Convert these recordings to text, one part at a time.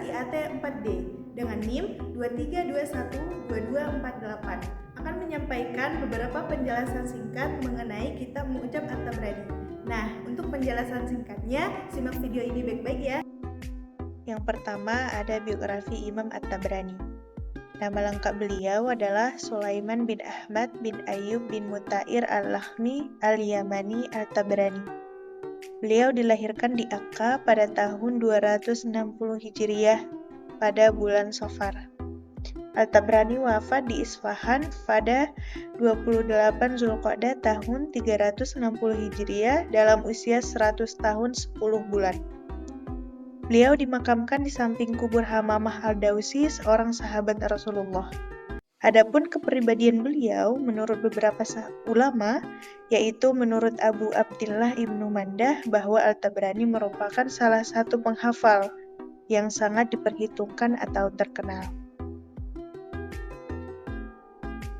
IAT 4D dengan NIM 23212248 akan menyampaikan beberapa penjelasan singkat mengenai kitab Mu'jam At-Tabrani. Nah, untuk penjelasan singkatnya, simak video ini baik-baik ya. Yang pertama ada biografi Imam At-Tabrani. Nama lengkap beliau adalah Sulaiman bin Ahmad bin Ayyub bin Mutair al-Lakhmi al-Yamani Al-Tabrani. Beliau dilahirkan di Akka pada tahun 260 Hijriah pada bulan Safar. Al-Tabrani wafat di Isfahan pada 28 Zulqa'dah tahun 360 Hijriah dalam usia 100 tahun 10 bulan. Beliau dimakamkan di samping kubur Hamamah al-Dausi, seorang sahabat Rasulullah. Adapun kepribadian beliau, menurut beberapa ulama, yaitu menurut Abu Abdillah Ibnu Mandah, bahwa Al-Tabrani merupakan salah satu penghafal yang sangat diperhitungkan atau terkenal.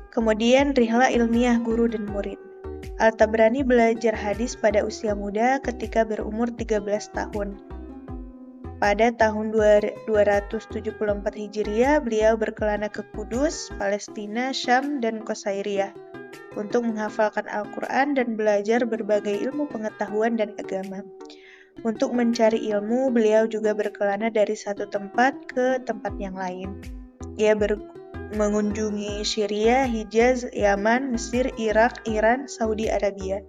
Kemudian rihlah ilmiah guru dan murid. Al-Tabrani belajar hadis pada usia muda ketika berumur 13 tahun. Pada tahun 274 Hijriah, beliau berkelana ke Kudus, Palestina, Syam, dan Qasairiyah untuk menghafalkan Al-Quran dan belajar berbagai ilmu pengetahuan dan agama. Untuk mencari ilmu, beliau juga berkelana dari satu tempat ke tempat yang lain. Ia mengunjungi Syria, Hijaz, Yaman, Mesir, Irak, Iran, Saudi Arabia.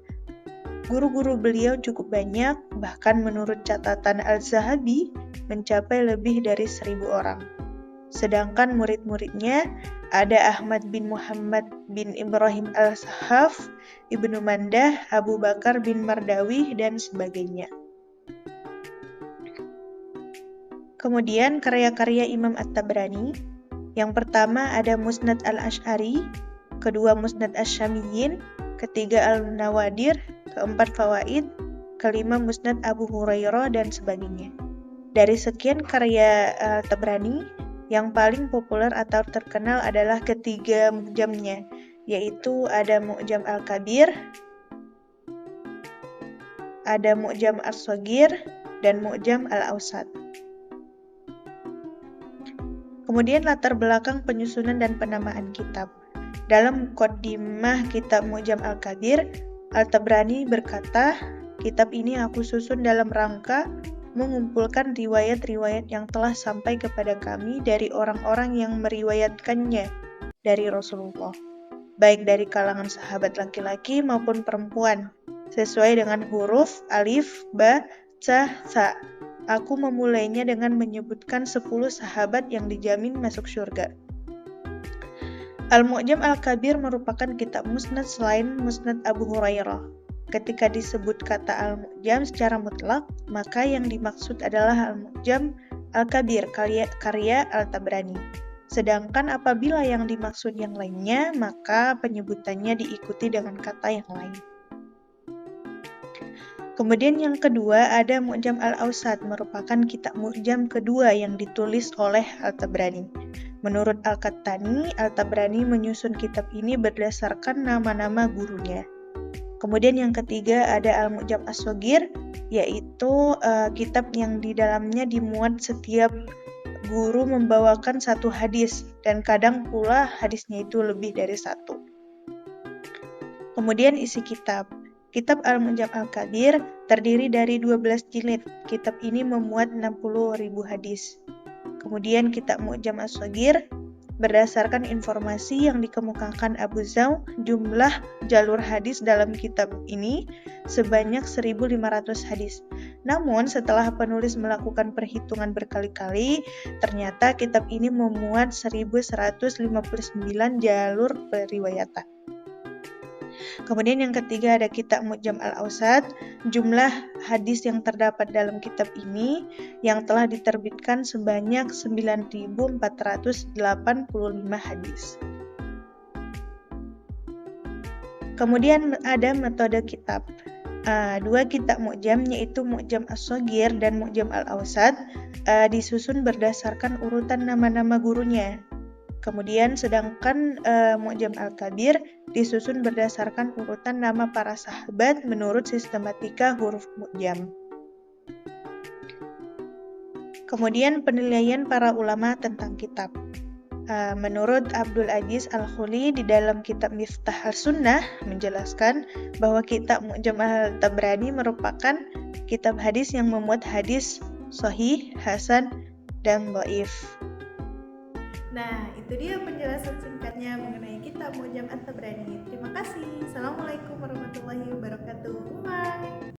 Guru-guru beliau cukup banyak, bahkan menurut catatan Al-Zahabi mencapai lebih dari 1000 orang. Sedangkan murid-muridnya ada Ahmad bin Muhammad bin Ibrahim Al-Sahaf, Ibnu Mandah, Abu Bakar bin Mardawi, dan sebagainya. Kemudian karya-karya Imam At-Tabrani. Yang pertama ada Musnad Al-Asy'ari, kedua Musnad Asy-Syamiyyin, ketiga Al-Nawadir, keempat Fawaid, kelima Musnad Abu Hurairah, dan sebagainya. Dari sekian karya Tabrani, yang paling populer atau terkenal adalah ketiga mu'jamnya, yaitu ada Mu'jam Al-Kabir, ada Mu'jam As-Shaghir, dan Mu'jam Al-Awsat. Kemudian latar belakang penyusunan dan penamaan kitab. Dalam muqaddimah kitab Mu'jam Al-Kabir, Al-Tabrani berkata, kitab ini aku susun dalam rangka mengumpulkan riwayat-riwayat yang telah sampai kepada kami dari orang-orang yang meriwayatkannya dari Rasulullah, baik dari kalangan sahabat laki-laki maupun perempuan, sesuai dengan huruf alif, ba, ca, sa. Aku memulainya dengan menyebutkan 10 sahabat yang dijamin masuk surga. Al-Mu'jam Al-Kabir merupakan kitab musnad selain Musnad Abu Hurairah. Ketika disebut kata Al-Mu'jam secara mutlak, maka yang dimaksud adalah Al-Mu'jam Al-Kabir, karya Al-Tabrani. Sedangkan apabila yang dimaksud yang lainnya, maka penyebutannya diikuti dengan kata yang lain. Kemudian yang kedua ada Mu'jam Al-Awsat, merupakan kitab Mu'jam kedua yang ditulis oleh Al-Tabrani. Menurut Al-Qattani, Al-Tabrani menyusun kitab ini berdasarkan nama-nama gurunya. Kemudian yang ketiga ada Al-Mu'jam As-Shaghir, yaitu kitab yang di dalamnya dimuat setiap guru membawakan satu hadis, dan kadang pula hadisnya itu lebih dari satu. Kemudian isi kitab. Kitab Al-Mu'jam Al-Kabir terdiri dari 12 jilid. Kitab ini memuat 60.000 hadis. Kemudian kitab Mu'jam As-Shaghir berdasarkan informasi yang dikemukakan Abu Zaw, jumlah jalur hadis dalam kitab ini sebanyak 1.500 hadis. Namun setelah penulis melakukan perhitungan berkali-kali, ternyata kitab ini memuat 1.159 jalur periwayatan. Kemudian yang ketiga ada kitab Mu'jam Al-Awsat. Jumlah hadis yang terdapat dalam kitab ini yang telah diterbitkan sebanyak 9.485 hadis. Kemudian ada metode kitab. Dua kitab Mu'jam, yaitu Mu'jam As-Shaghir dan Mu'jam Al-Awsat, disusun berdasarkan urutan nama-nama gurunya. Kemudian sedangkan Mu'jam Al-Kabir disusun berdasarkan urutan nama para sahabat menurut sistematika huruf Mu'jam. Kemudian penilaian para ulama tentang kitab. Menurut Abdul Aziz Al-Khuli di dalam kitab Miftah Al-Sunnah menjelaskan bahwa kitab Mu'jam Al-Tabrani merupakan kitab hadis yang memuat hadis sahih, hasan, dan dhaif. Nah, itu dia penjelasan singkatnya mengenai kitab Mu'jam At-Tabrani. Terima kasih. Assalamualaikum warahmatullahi wabarakatuh. Bye.